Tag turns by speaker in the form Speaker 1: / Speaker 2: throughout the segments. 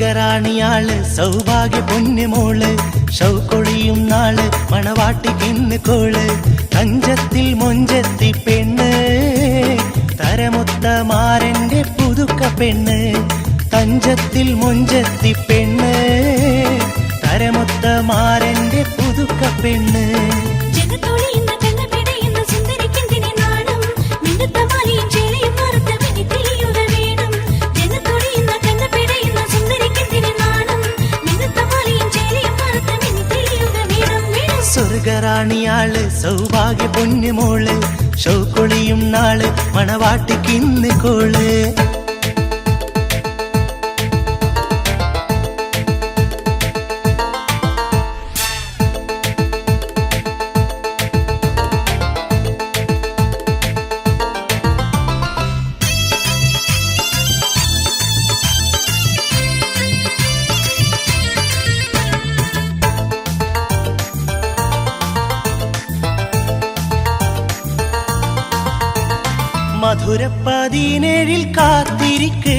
Speaker 1: സ്വർഗറാണിയാള് സൗഭാഗ്യ പൊന്നുമോള് ഷൗക്കൊളിയും നാള് മണവാട്ടിക്കിന്ന് കോള് തഞ്ചത്തിൽ മൊഞ്ചത്തി പെണ്ണ് തരമൊത്ത മാരന്റെ പുതുക്ക പെണ്ണ് തഞ്ചത്തിൽ മൊഞ്ചത്തി പെണ്ണ് തരമൊത്ത മാരന്റെ പുതുക്ക പെണ്ണ് സ്വർഗറാണിയാള് സൗഭാഗ്യ പൊന്നുമോള് ഷൗക്കൊളിയും നാള് മണവാട്ടിക്കിന്ന് കോള് മധുരപ്പതിനേഴിൽ കാത്തിരിക്ക്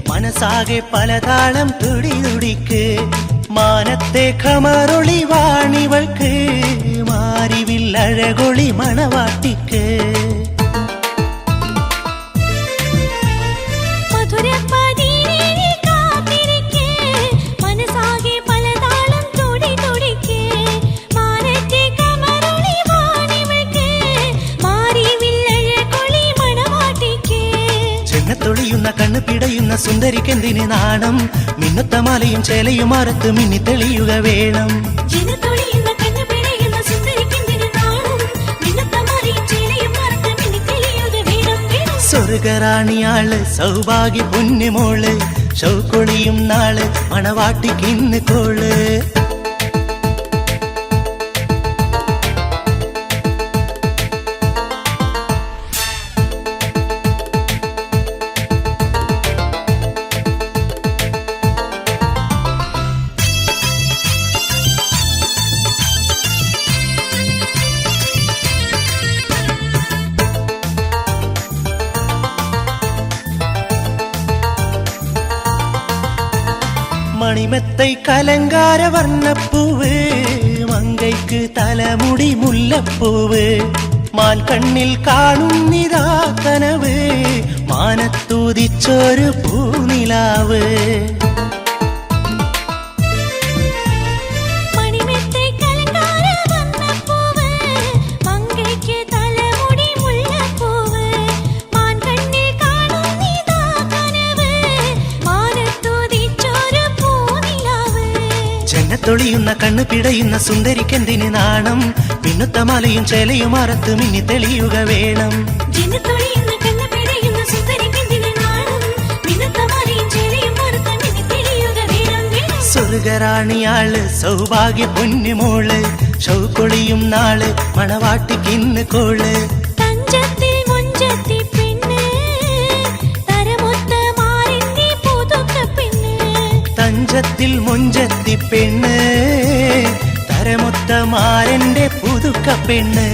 Speaker 1: മനസ്സാകെ പലതാളം തുടിതുടിക്ക് മാനത്തെ ഖമറൊളി വാണിവൾക്ക് മാരിവില്ലഴകൊളി മണവാട്ടിക്ക് ൊളിയുന്ന കണ്ണ് പിടയുന്ന സുന്ദരിക്കെന്തിന് നാണം മിന്നുത്ത മാലയും ചേലയും മറത്ത് മിന്നി തെളിയുക വേണം സ്വർഗറാണിയാള് സൗഭാഗ്യ പൊന്നുമോള് ഷൗക്കൊളിയും നാള് മണവാട്ടിക്കിന്ന് കോള് മണിമെത്തൈ കലങ്കാര വർണ്ണപ്പൂവ് മങ്കൈക്ക് തലമുടി മുല്ലപ്പൂവ് മാൻ കണ്ണിൽ കാണുന്നിതാ കനവ് മാനത്തൂതിച്ചൊരു പൂനിലാവ് ൊളിയുന്ന കണ്ണ് പിടയുന്ന സുന്ദരിക്കെന്തിന് നാണം പിന്നുത്ത മലയും ചേലയും മറത്ത് മിന്നി തെളിയുക വേണം സ്വർഗറാണിയാള് സൗഭാഗ്യ പൊന്നുമോള് ഷൗക്കൊളിയും നാള് മണവാട്ടിക്കിന്ന് കോള് തഞ്ചത്തിൽ മൊഞ്ചത്തി പെണ്ണ് തരമൊത്ത മാരന്റെ പുതുക്ക പെണ്ണ്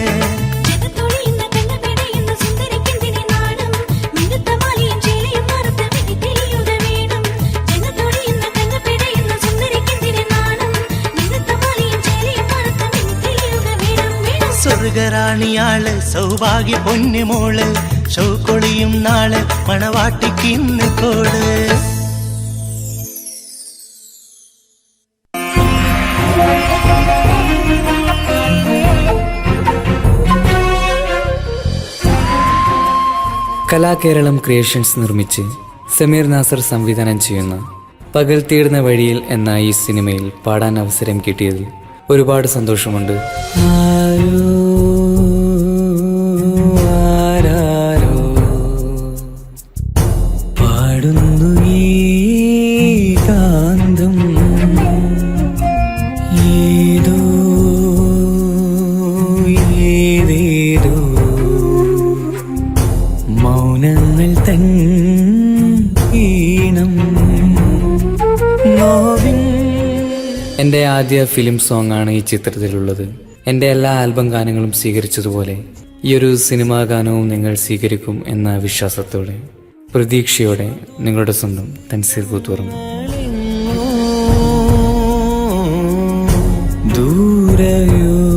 Speaker 1: സ്വർഗറാണിയാള് സൗഭാഗ്യ പൊന്നുമോള് ഷൗക്കൊളിയും നാള് മണവാട്ടിക്കിന്ന് കോള്
Speaker 2: കലാകേരളം ക്രിയേഷൻസ് നിർമ്മിച്ച് സമീർ നാസർ സംവിധാനം ചെയ്യുന്ന പകൽ തീർന്ന വഴിയിൽ എന്ന ഈ സിനിമയിൽ പാടാൻ അവസരം കിട്ടിയതിൽ ഒരുപാട് സന്തോഷമുണ്ട്. പാടുന്നു ഈ കാന്തം ഏതോ ഏതേതോ മൗനങ്ങൾ തൻ ഈണം. എൻ്റെ ആദ്യ ഫിലിം സോങ് ആണ് ഈ ചിത്രത്തിലുള്ളത്. എൻ്റെ എല്ലാ ആൽബം ഗാനങ്ങളും സ്വീകരിച്ചതുപോലെ ഈ ഒരു സിനിമാ ഗാനവും നിങ്ങൾ സ്വീകരിക്കും എന്ന വിശ്വാസത്തോടെ പ്രതീക്ഷയോടെ നിങ്ങളുടെ സ്വന്തം തൻസീർ കൂത്തുപറമ്പ്. പറയൂ